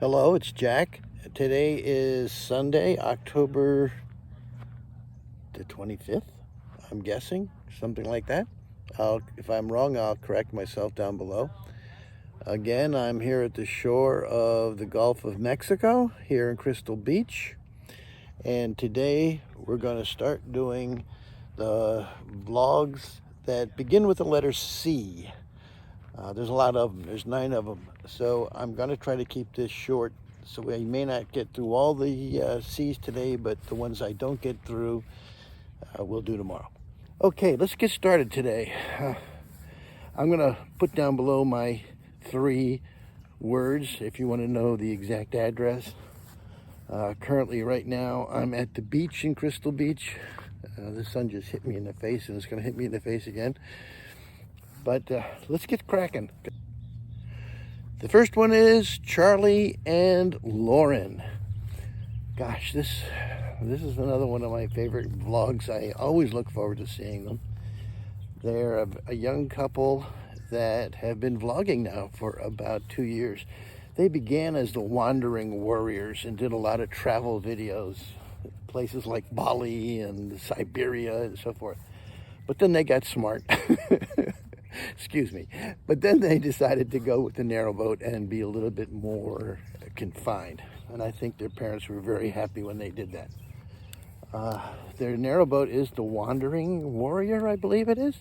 Hello, it's Jack. Today is Sunday, October the 25th, I'm guessing, something like that. If I'm wrong, I'll correct myself down below. Again, I'm here at the shore of the Gulf of Mexico, here in Crystal Beach. And today we're going to start doing the vlogs that begin with the letter C. There's a lot of them. There's 9 of them. So I'm going to try to keep this short. So we may not get through all the C's today, but the ones I don't get through, we'll do tomorrow. Okay, let's get started today. I'm going to put down below my 3 words if you want to know the exact address. Currently, right now, I'm at the beach in Crystal Beach. The sun just hit me in the face, and it's going to hit me in the face again. But let's get cracking. The first one is Charlie and Lauren. Gosh, this is another one of my favorite vlogs. I always look forward to seeing them. They're a young couple that have been vlogging now for about 2 years. They began as the Wandering Warriors and did a lot of travel videos, places like Bali and Siberia and so forth. But then they got smart. Excuse me. But then they decided to go with the Narrowboat and be a little bit more confined. And I think their parents were very happy when they did that. Their Narrowboat is the Wandering Warrior, I believe it is.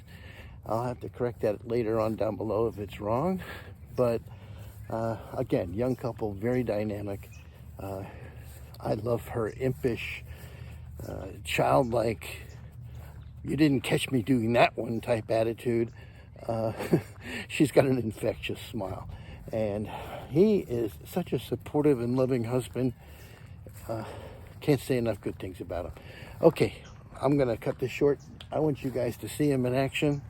I'll have to correct that later on down below if it's wrong. But again, young couple, very dynamic. I love her impish, childlike, you didn't catch me doing that one type attitude. She's got an infectious smile, and he is such a supportive and loving husband. Can't say enough good things about him. Okay, I'm gonna cut this short. I want you guys to see him in action.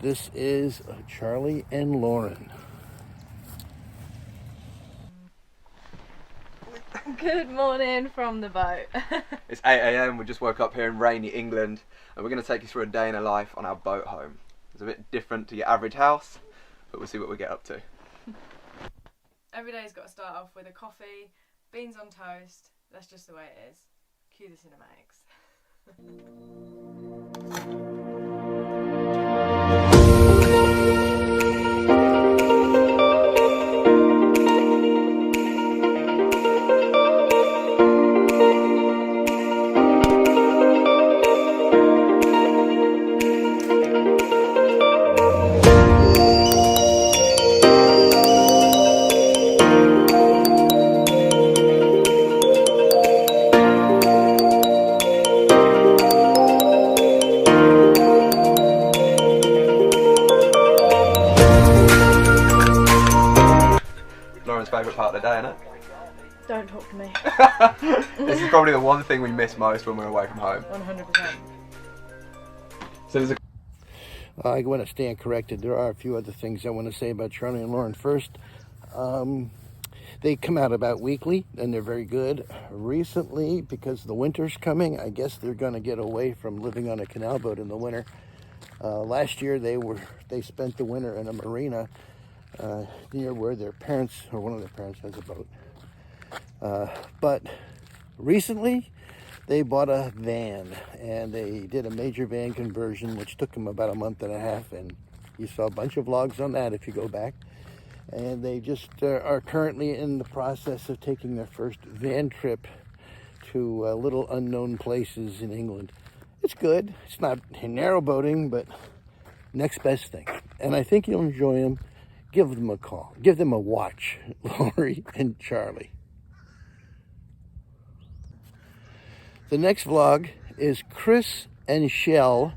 This is Charlie and Lauren. Good morning from the boat. It's 8 AM, we just woke up here in rainy England, and we're going to take you through a day in a life on our boat home. It's a bit different to your average house, but we'll see what we get up to. Every day's got to start off with a coffee, beans on toast. That's just the way it is. Cue the cinematics. Favourite part of the day, isn't it? Don't talk to me. This is probably the one thing we miss most when we're away from home. 100%. So there's I want to stand corrected. There are a few other things I want to say about Charlie and Lauren. First, they come out about weekly, and they're very good. Recently, because the winter's coming, I guess they're going to get away from living on a canal boat in the winter. Last year, they spent the winter in a marina near where their parents, or one of their parents, has a boat. But recently, they bought a van, and they did a major van conversion, which took them about a month and a half, and you saw a bunch of vlogs on that if you go back. And they just are currently in the process of taking their first van trip to little unknown places in England. It's good. It's not narrowboating, but next best thing. And I think you'll enjoy them. Give them a call. Give them a watch, Lori and Charlie. The next vlog is Chris and Shell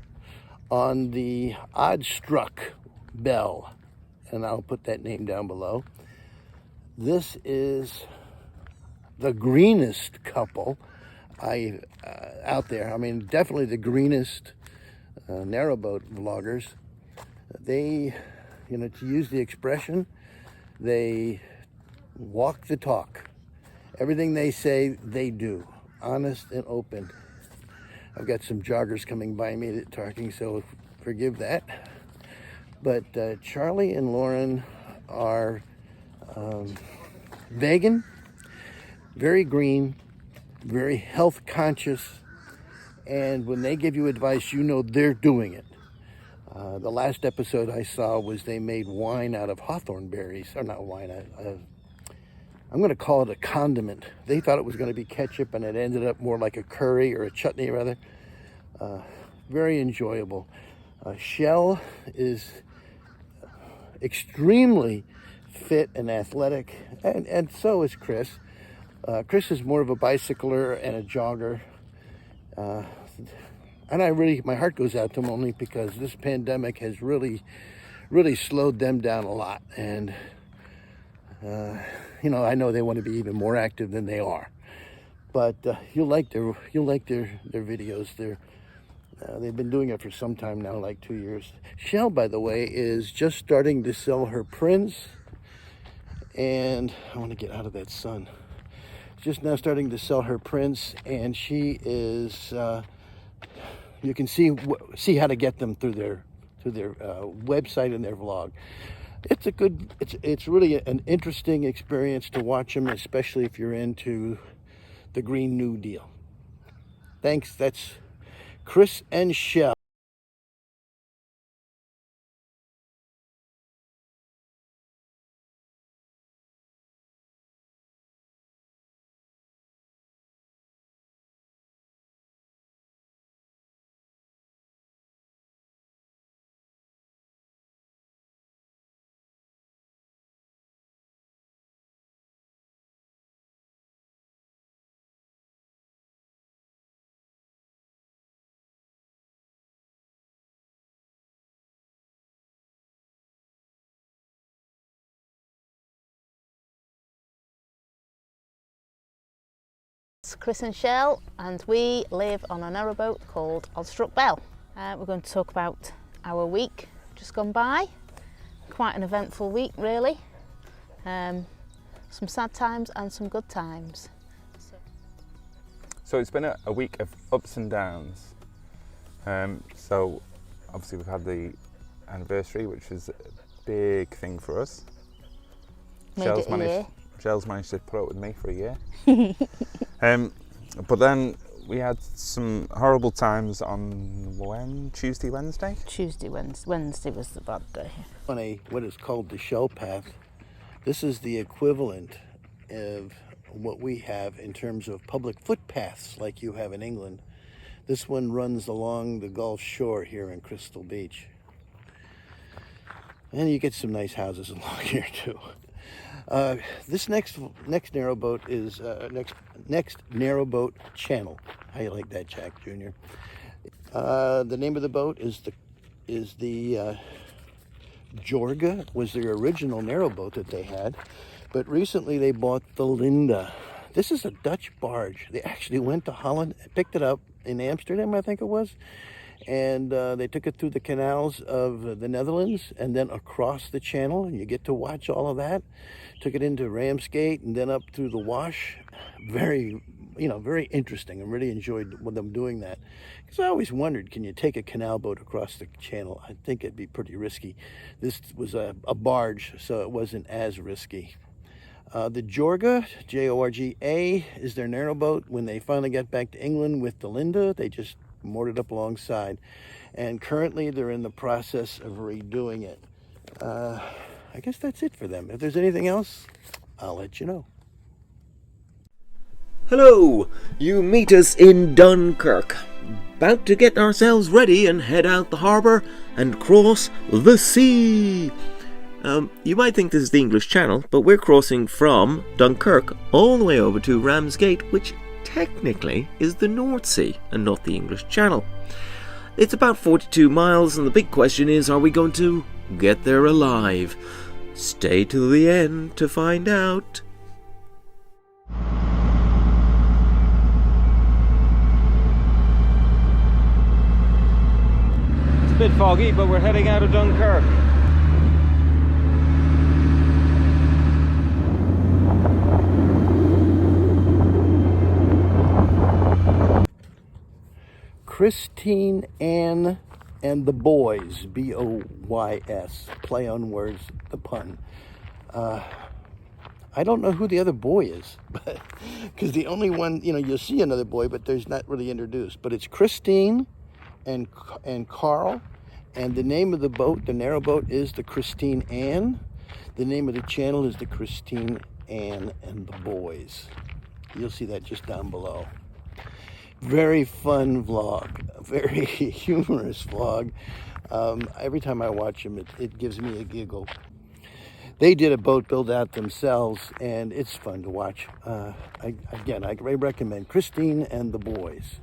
on the Odd Struck Bell. And I'll put that name down below. This is the greenest couple out there. I mean, definitely the greenest narrowboat vloggers. They, you know, to use the expression, they walk the talk. Everything they say, they do. Honest and open. I've got some joggers coming by me that talking, so forgive that. But Charlie and Lauren are vegan, very green, very health conscious, and when they give you advice, you know they're doing it. The last episode I saw was they made wine out of hawthorn berries, or not wine, I'm going to call it a condiment. They thought it was going to be ketchup, and it ended up more like a curry or a chutney, rather. Very enjoyable. Shell is extremely fit and athletic, and so is Chris. Chris is more of a bicycler and a jogger. And my heart goes out to them only because this pandemic has really slowed them down a lot. And, I know they want to be even more active than they are. But you'll like their videos. They've been doing it for some time now, like 2 years. Shell, by the way, is just starting to sell her prints. And I want to get out of that sun. Just now starting to sell her prints, and she is... you can see how to get them through their website and their vlog. It's really an interesting experience to watch them, especially if you're into the Green New Deal. Thanks. That's Chris and Shell. It's Chris and Shell, and we live on a narrowboat called Odstruck Bell. We're going to talk about our week just gone by. Quite an eventful week, really. Some sad times and some good times. So it's been a week of ups and downs. So obviously we've had the anniversary, which was a big thing for us. Shell's managed to put up with me for a year. But then we had some horrible times on Tuesday, Wednesday? Wednesday was the bad day. On what is called the Shell Path, this is the equivalent of what we have in terms of public footpaths like you have in England. This one runs along the Gulf Shore here in Crystal Beach. And you get some nice houses along here too. This next narrowboat is next narrowboat channel. How you like that, Jack Jr.? The name of the boat is the Jorga. Was their original narrowboat that they had, but recently they bought the Linda. This is a Dutch barge. They actually went to Holland, picked it up in Amsterdam, I think it was, and they took it through the canals of the Netherlands and then across the channel, and you get to watch all of that. Took it into Ramsgate and then up through the Wash. Very interesting. I really enjoyed them doing that, because I always wondered, can you take a canal boat across the channel? I think it'd be pretty risky. This was a barge, so it wasn't as risky. The Jorga, Jorga, is their narrowboat. When they finally got back to England with the Linda, they just moored it up alongside, and currently they're in the process of redoing it. I guess that's it for them. If there's anything else, I'll let you know. Hello! You meet us in Dunkirk. About to get ourselves ready and head out the harbour and cross the sea. You might think this is the English Channel, but we're crossing from Dunkirk all the way over to Ramsgate, which technically is the North Sea and not the English Channel. It's about 42 miles, and the big question is, are we going to get there alive? Stay till the end to find out. It's a bit foggy, but we're heading out of Dunkirk. Christine, Ann, and the Boys, B-O-Y-S, play on words, the pun. I don't know who the other boy is, because the only one, you'll see another boy, but there's not really introduced. But it's Christine and Carl, and the name of the boat, the Narrowboat, is the Christine Ann. The name of the channel is the Christine Ann and the Boys. You'll see that just down below. Very fun vlog, very humorous vlog. Every time I watch them, it gives me a giggle. They did a boat build out themselves, and it's fun to watch. I recommend Christine and the Boys.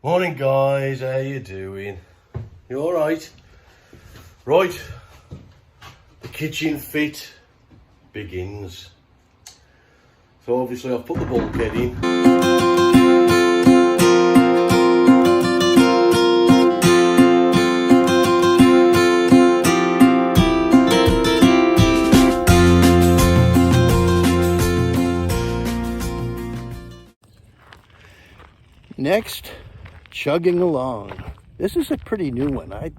Morning guys, how you doing? You alright? Right, the kitchen fit begins. So obviously I've put the bulkhead in. Next, chugging along. This is a pretty new one. I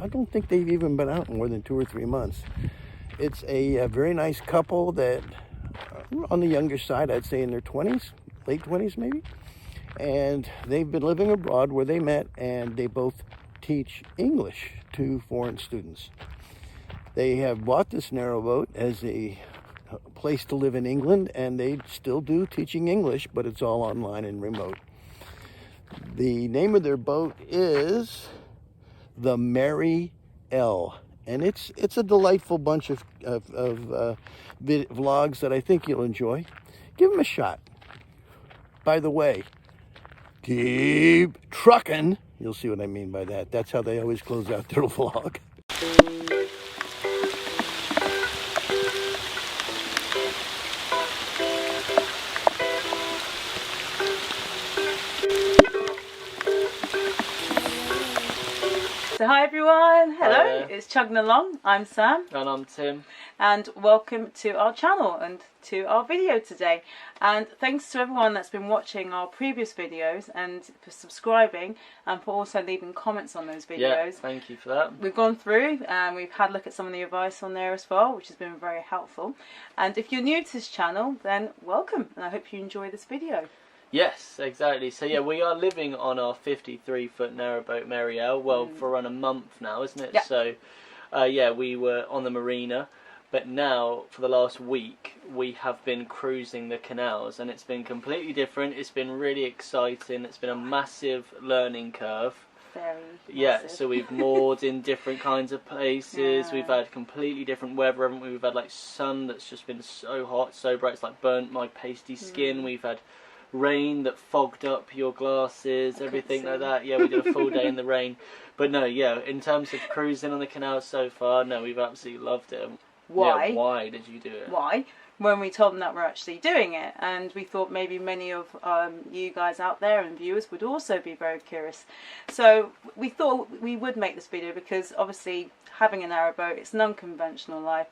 don't think they've even been out more than 2 or 3 months. It's a very nice couple that, on the younger side, I'd say in their 20s, late 20s maybe. And they've been living abroad where they met, and they both teach English to foreign students. They have bought this Narrowboat as a place to live in England, and they still do teaching English, but it's all online and remote. The name of their boat is the Mary L, and it's a delightful bunch of vlogs that I think you'll enjoy. Give them a shot. By the way, keep trucking. You'll see what I mean by that. That's how they always close out their vlog. So hi everyone, hello, Hi there. It's Chugging Along, I'm Sam, And I'm Tim. and welcome to our channel and to our video today. And thanks to everyone that's been watching our previous videos and for subscribing and for also leaving comments on those Yeah, videos. thank you for that. We've gone through and we've had a look at some of the advice on there as well, which has been very helpful. And if you're new to this channel, then welcome, and I hope you enjoy this video. Yes, exactly. So yeah, we are living on our 53-foot narrowboat Mary L. Well, for around a month now, isn't it? Yeah. So, yeah, we were on the marina, but now for the last week we have been cruising the canals, and it's been completely different. It's been really exciting. It's been a massive learning curve. Very Yeah, massive. so we've moored in different kinds of places. Yeah. We've had completely different weather, haven't we? We've had like sun that's just been so hot, so bright, it's like burnt my pasty skin. We've had rain that fogged up your glasses, everything like see. that. Yeah, we did a full day in the rain. But no, yeah, in terms of cruising on the canal so far, no, we've absolutely loved it. Why? Yeah, why did you do it? Why? When we told them that we're actually doing it, and we thought maybe many of you guys out there and viewers would also be very curious. So we thought we would make this video because obviously having a narrowboat, it's an unconventional life.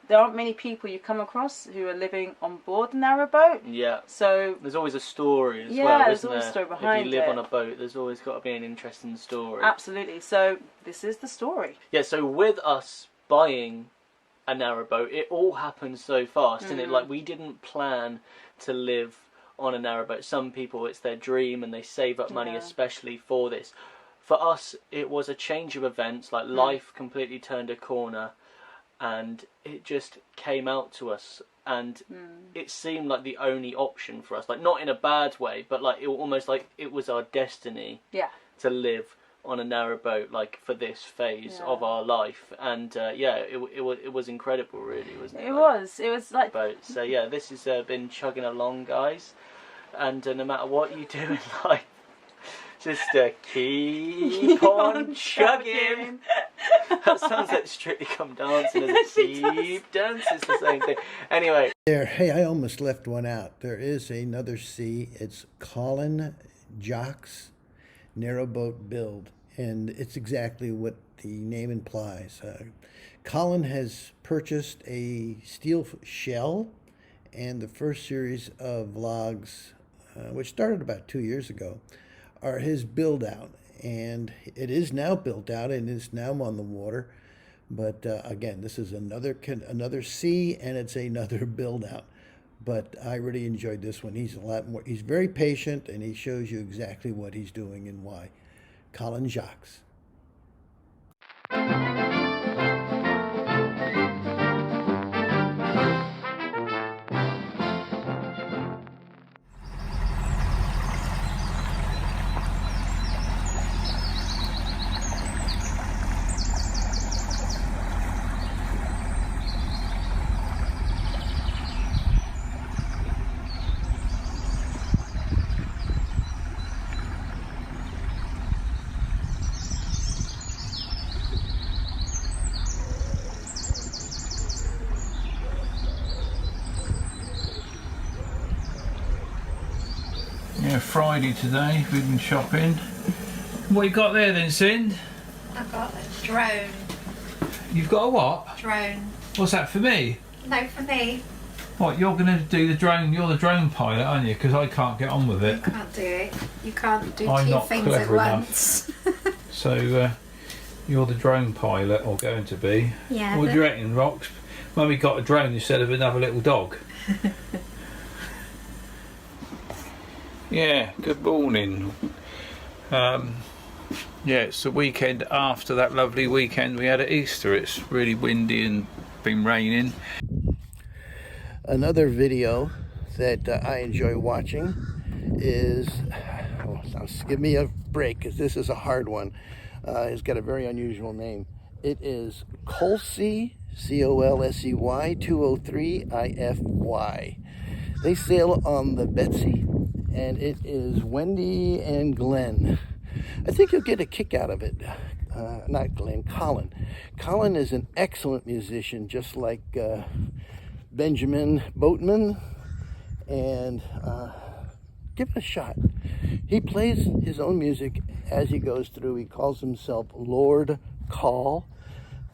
There aren't many people you come across who are living on board a narrowboat. Yeah. So There's always a story as Yeah, well, there's isn't always a there? story behind If you live it. on a boat, there's always got to be an interesting story. absolutely. So this is the story. Yeah, so with us buying a narrowboat, it all happened so fast, and it like we didn't plan to live on a narrowboat. Some people, it's their dream, and they save up money Yeah. especially for this. For us, it was a change of events. Like life completely turned a corner, and it just came out to us, and it seemed like the only option for us. Like, not in a bad way, but like it almost like it was our destiny. Yeah. To live on a narrowboat, like for this phase of our life, and it was incredible, really, wasn't it? It was like boat. So yeah, this has been chugging along, guys, and no matter what you do in life, just keep on chugging. That sounds like Strictly Come Dancing. Keep dancing, it's the same thing. Anyway, There, hey, I almost left one out. There is another C. It's Colin Jock's Narrowboat build, and it's exactly what the name implies. Colin has purchased a steel shell, and the first series of vlogs, which started about 2 years ago, are his build out, and it is now built out and is now on the water. But again, this is another C, and it's another build out. But I really enjoyed this one. He's a lot more. He's very patient, and he shows you exactly what he's doing and why. Colin Jacques. Yeah, Friday today, we've been shopping. What you got there then, Sind? I've got a drone. You've got a what? Drone. What's that, for me? No, for me. What, you're going to do the drone, you're the drone pilot, aren't you? Because I can't get on with it. You can't do it. You can't do I'm two not things at clever enough. once. So, you're the drone pilot, or going to be. Yeah. What do you reckon, Rox? Mummy got a drone instead of another little dog. Yeah, good morning. Yeah, it's the weekend after that lovely weekend we had at Easter. It's really windy and been raining. Another video that I enjoy watching is, now give me a break because this is a hard one. It's got a very unusual name. It is Colsey, C-O-L-S-E-Y 203 IFY. They sail on the Betsy, and it is Wendy and Glenn. I think you'll get a kick out of it. Not Glenn, Colin. Colin is an excellent musician, just like Benjamin Boatman, and give it a shot. He plays his own music as he goes through. He calls himself Lord Call,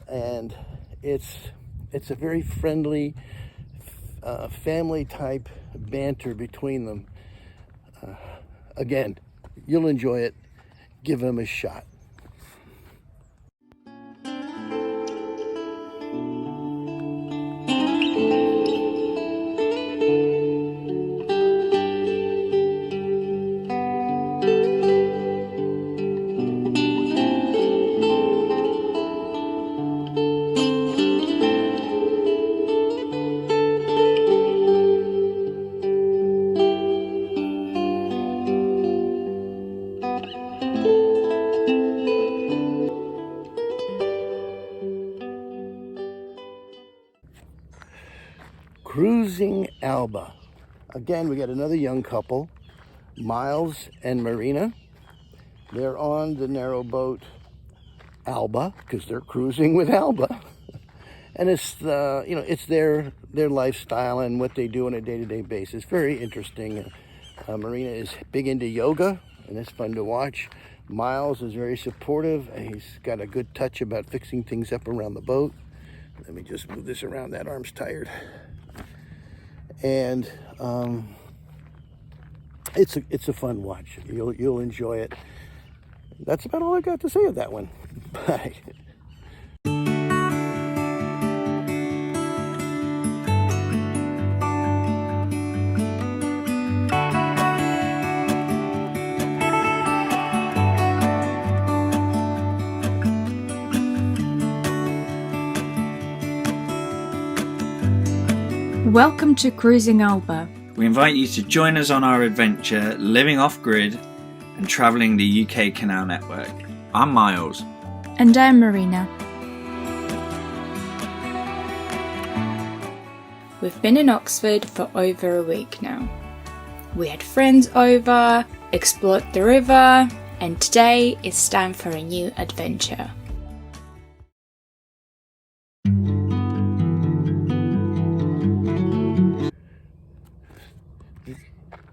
and it's a very friendly family type banter between them. Again, you'll enjoy it. Give him a shot. Cruising Alba. Again, we got another young couple, Miles and Marina. They're on the narrowboat Alba because they're cruising with Alba, and it's it's their lifestyle and what they do on a day-to-day basis. Very interesting. Marina is big into yoga, and it's fun to watch. Miles is very supportive, and he's got a good touch about fixing things up around the boat. Let me just move this around. That arm's tired. And it's a fun watch. You'll enjoy it. That's about all I got to say of that one. Bye. Welcome to Cruising Alba. We invite you to join us on our adventure living off-grid and travelling the UK Canal Network. I'm Miles. And I'm Marina. We've been in Oxford for over a week now. We had friends over, explored the river, and today it's time for a new adventure.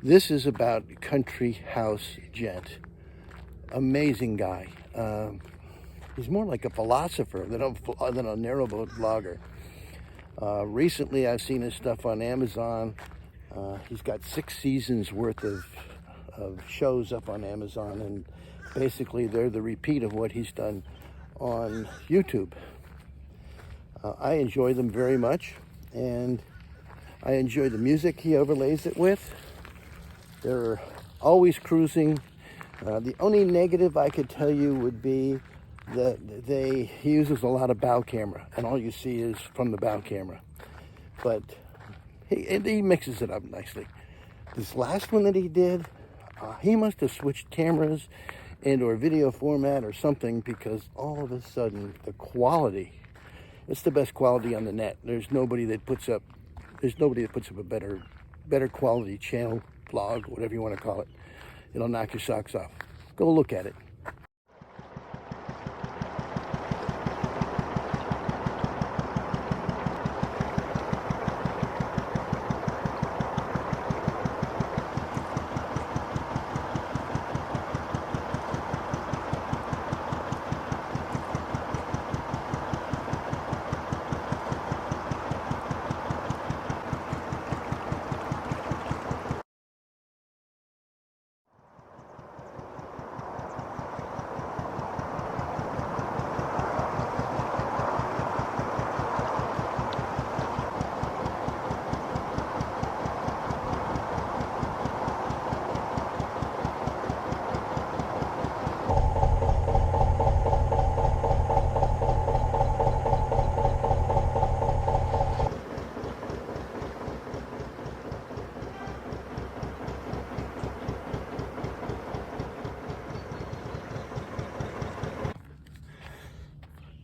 This is about Country House Gent. Amazing guy. He's more like a philosopher than a narrowboat vlogger. Recently I've seen his stuff on Amazon. He's got 6 seasons worth of shows up on Amazon, and basically they're the repeat of what he's done on YouTube. I enjoy them very much, and I enjoy the music he overlays it with. They're always cruising. The only negative I could tell you would be that he uses a lot of bow camera, and all you see is from the bow camera. But he mixes it up nicely. This last one that he did, he must have switched cameras and/or video format or something, because all of a sudden the quality, it's the best quality on the net. There's nobody that puts up a better quality channel, vlog, whatever you want to call it. It'll knock your socks off. Go look at it.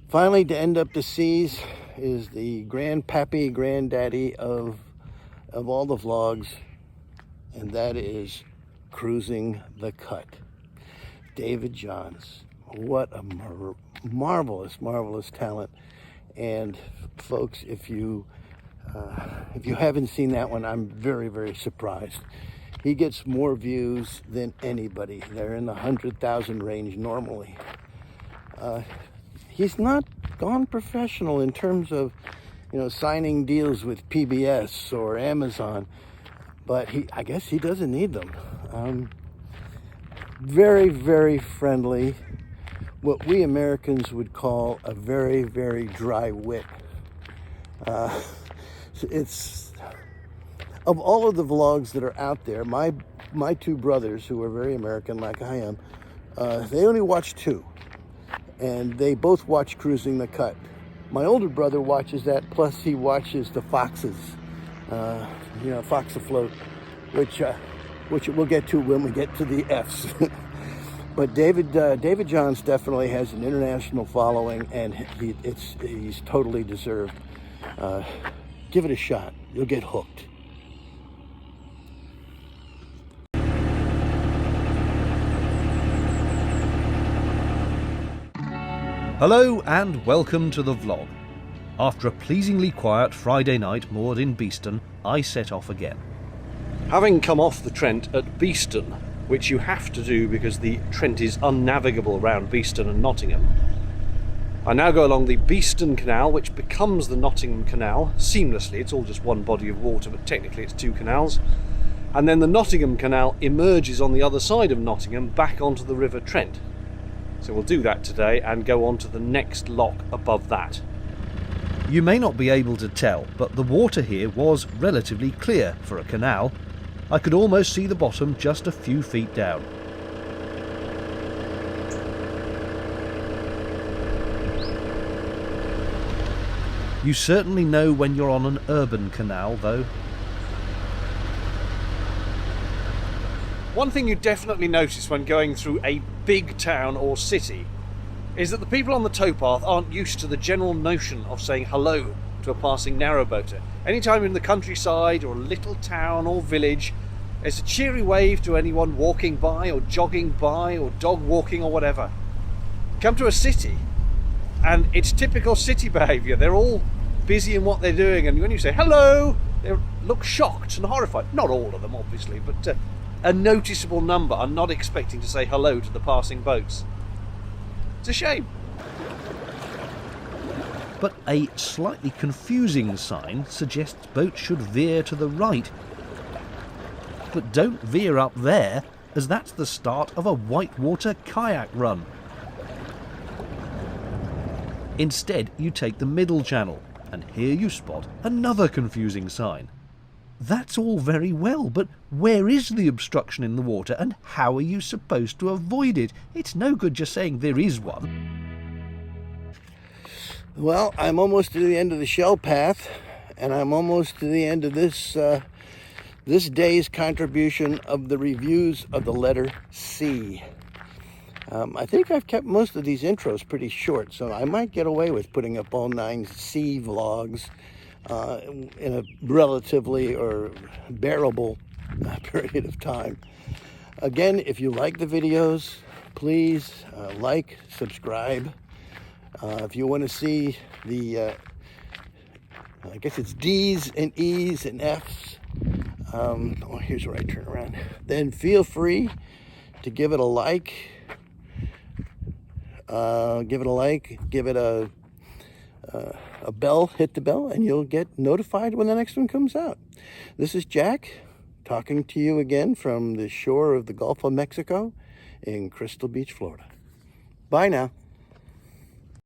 Finally, to end up the seas is the grandpappy, granddaddy of all the vlogs, and that is Cruising the Cut. David Johns. What a marvelous, marvelous talent. And folks, if you haven't seen that one, I'm very, very surprised. He gets more views than anybody. They're in the 100,000 range normally. He's not gone professional in terms of, signing deals with PBS or Amazon, but I guess he doesn't need them. Very, very friendly. What we Americans would call a very, very dry wit. It's of all of the vlogs that are out there, my 2 brothers, who are very American like I am, they only watch 2. And they both watch Cruising the Cut. My older brother watches that, plus he watches the Foxes, Fox Afloat, which we'll get to when we get to the F's. But David Johns definitely has an international following, and he's totally deserved. Give it a shot. You'll get hooked. Hello and welcome to the vlog. After a pleasingly quiet Friday night moored in Beeston, I set off again. Having come off the Trent at Beeston, which you have to do because the Trent is unnavigable around Beeston and Nottingham, I now go along the Beeston Canal, which becomes the Nottingham Canal seamlessly. It's all just one body of water, but technically it's 2 canals. And then the Nottingham Canal emerges on the other side of Nottingham back onto the River Trent. So we'll do that today and go on to the next lock above that. You may not be able to tell, but the water here was relatively clear for a canal. I could almost see the bottom just a few feet down. You certainly know when you're on an urban canal, though. One thing you definitely notice when going through a big town or city is that the people on the towpath aren't used to the general notion of saying hello to a passing narrowboater. Anytime you're in the countryside or a little town or village, it's a cheery wave to anyone walking by or jogging by or dog walking or whatever. Come to a city and it's typical city behaviour. They're all busy in what they're doing, and when you say hello, they look shocked and horrified. Not all of them, obviously, but a noticeable number are not expecting to say hello to the passing boats. It's a shame. But a slightly confusing sign suggests boats should veer to the right. But don't veer up there, as that's the start of a whitewater kayak run. Instead, you take the middle channel, and here you spot another confusing sign. That's all very well, but where is the obstruction in the water, and how are you supposed to avoid it? It's no good just saying there is one. Well, I'm almost to the end of the shell path, and I'm almost to the end of this this day's contribution of the reviews of the letter C. I think I've kept most of these intros pretty short, so I might get away with putting up all 9 C vlogs in a relatively or bearable period of time. Again, if you like the videos, please like, subscribe. If you want to see the, I guess it's D's and E's and F's, oh, here's where I turn around, then feel free to give it a like, give it a bell, hit the bell, and you'll get notified when the next one comes out. This is Jack, talking to you again from the shore of the Gulf of Mexico in Crystal Beach, Florida. Bye now.